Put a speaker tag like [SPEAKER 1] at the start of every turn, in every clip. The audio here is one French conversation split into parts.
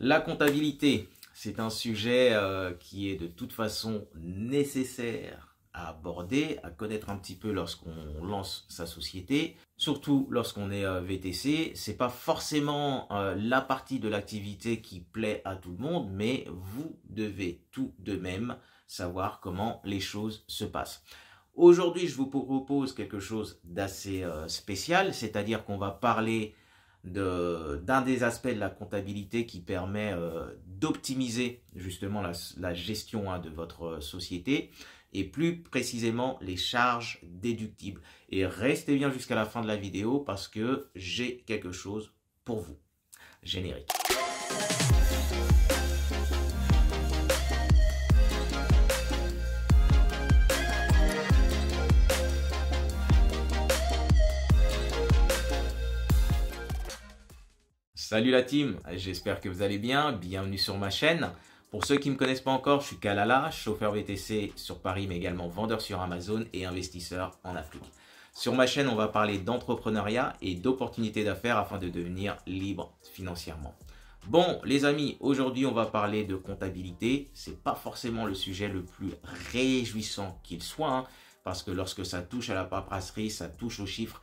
[SPEAKER 1] La comptabilité, c'est un sujet qui est de toute façon nécessaire à aborder, à connaître un petit peu lorsqu'on lance sa société, surtout lorsqu'on est VTC. C'est pas forcément la partie de l'activité qui plaît à tout le monde, mais vous devez tout de même savoir comment les choses se passent. Aujourd'hui, je vous propose quelque chose d'assez spécial, c'est-à-dire qu'on va parler d'un des aspects de la comptabilité qui permet d'optimiser justement la gestion de votre société et plus précisément les charges déductibles. Et restez bien jusqu'à la fin de la vidéo parce que j'ai quelque chose pour vous. Générique. Salut la team, j'espère que vous allez bien, bienvenue sur ma chaîne. Pour ceux qui ne me connaissent pas encore, je suis Kalala, chauffeur VTC sur Paris mais également vendeur sur Amazon et investisseur en Afrique. Sur ma chaîne, on va parler d'entrepreneuriat et d'opportunités d'affaires afin de devenir libre financièrement. Bon les amis, aujourd'hui on va parler de comptabilité. C'est pas forcément le sujet le plus réjouissant qu'il soit, parce que lorsque ça touche à la paperasserie, ça touche aux chiffres.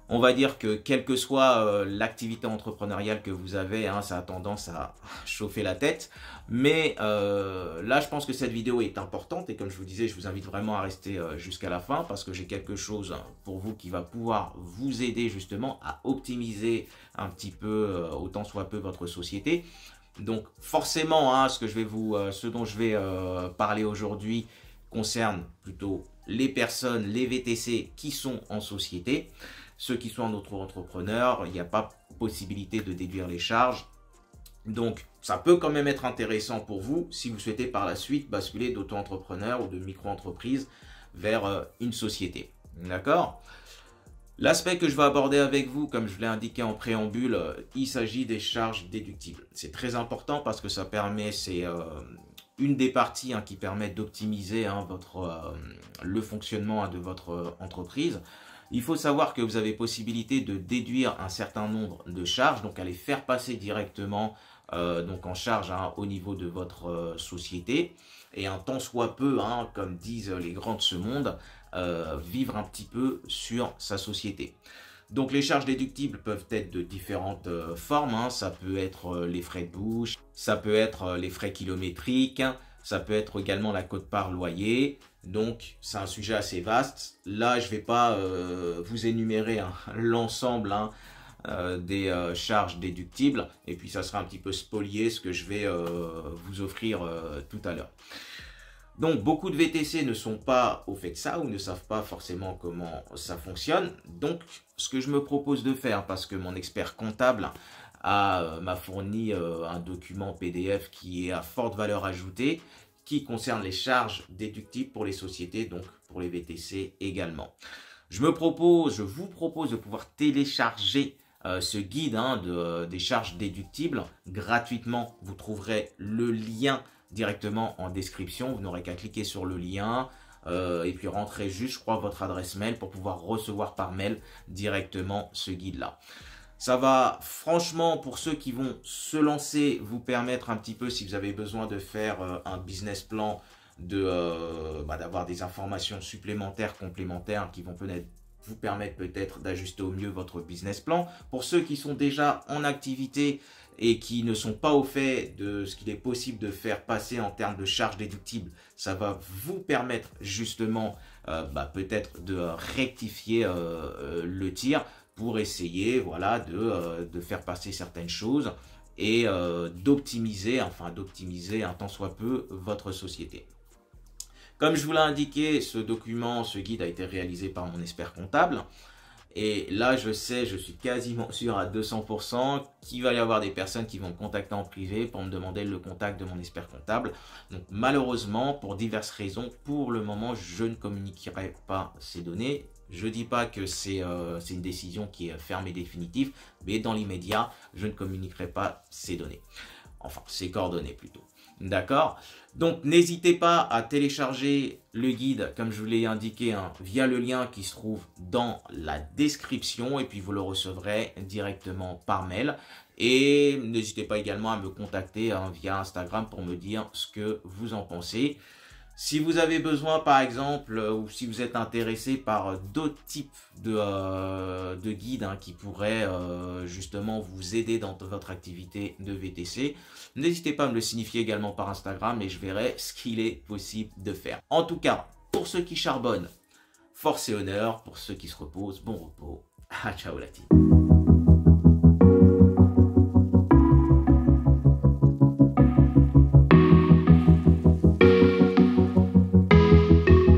[SPEAKER 1] On va dire que quelle que soit l'activité entrepreneuriale que vous avez, ça a tendance à chauffer la tête. Mais là, je pense que cette vidéo est importante et comme je vous disais, je vous invite vraiment à rester jusqu'à la fin parce que j'ai quelque chose pour vous qui va pouvoir vous aider justement à optimiser un petit peu, autant soit peu, votre société. Donc forcément, ce dont je vais parler aujourd'hui concerne plutôt les personnes, les VTC qui sont en société. Ceux qui sont en auto-entrepreneur, il n'y a pas possibilité de déduire les charges. Donc, ça peut quand même être intéressant pour vous si vous souhaitez par la suite basculer d'auto-entrepreneur ou de micro-entreprise vers une société. D'accord ? L'aspect que je vais aborder avec vous, comme je l'ai indiqué en préambule, il s'agit des charges déductibles. C'est très important parce que ça permet, c'est une des parties qui permet d'optimiser le fonctionnement de votre entreprise. Il faut savoir que vous avez possibilité de déduire un certain nombre de charges, donc à les faire passer directement en charge au niveau de votre société. Et un tant soit peu, comme disent les grands de ce monde, vivre un petit peu sur sa société. Donc les charges déductibles peuvent être de différentes formes. Ça peut être les frais de bouche, ça peut être les frais kilométriques, ça peut être également la quote-part loyer. Donc, c'est un sujet assez vaste. Là, je ne vais pas vous énumérer l'ensemble des charges déductibles. Et puis, ça sera un petit peu spolié ce que je vais vous offrir tout à l'heure. Donc, beaucoup de VTC ne sont pas au fait de ça ou ne savent pas forcément comment ça fonctionne. Donc, ce que je me propose de faire, parce que mon expert comptable m'a fourni un document PDF qui est à forte valeur ajoutée, qui concerne les charges déductibles pour les sociétés, donc pour les VTC également. Je vous propose de pouvoir télécharger ce guide des charges déductibles gratuitement. Vous trouverez le lien directement en description. Vous n'aurez qu'à cliquer sur le lien et puis rentrer juste, je crois, votre adresse mail pour pouvoir recevoir par mail directement ce guide-là. Ça va franchement, pour ceux qui vont se lancer, vous permettre un petit peu, si vous avez besoin de faire un business plan, d'avoir des informations supplémentaires, complémentaires qui vont vous permettre peut-être d'ajuster au mieux votre business plan. Pour ceux qui sont déjà en activité et qui ne sont pas au fait de ce qu'il est possible de faire passer en termes de charges déductibles, ça va vous permettre justement peut-être de rectifier le tir, pour essayer de faire passer certaines choses et d'optimiser un tant soit peu votre société. Comme je vous l'ai indiqué, ce guide a été réalisé par mon expert comptable. Et là, je suis quasiment sûr à 200% qu'il va y avoir des personnes qui vont me contacter en privé pour me demander le contact de mon expert comptable. Donc malheureusement, pour diverses raisons, pour le moment, je ne communiquerai pas ces données. Je ne dis pas que c'est une décision qui est ferme et définitive, mais dans l'immédiat, je ne communiquerai pas ces données. Enfin, ces coordonnées plutôt. D'accord? Donc, n'hésitez pas à télécharger le guide, comme je vous l'ai indiqué, via le lien qui se trouve dans la description. Et puis, vous le recevrez directement par mail. Et n'hésitez pas également à me contacter via Instagram pour me dire ce que vous en pensez. Si vous avez besoin, par exemple, ou si vous êtes intéressé par d'autres types de guides qui pourraient justement vous aider dans votre activité de VTC, n'hésitez pas à me le signifier également par Instagram et je verrai ce qu'il est possible de faire. En tout cas, pour ceux qui charbonnent, force et honneur. Pour ceux qui se reposent, bon repos. Ah, ciao la team.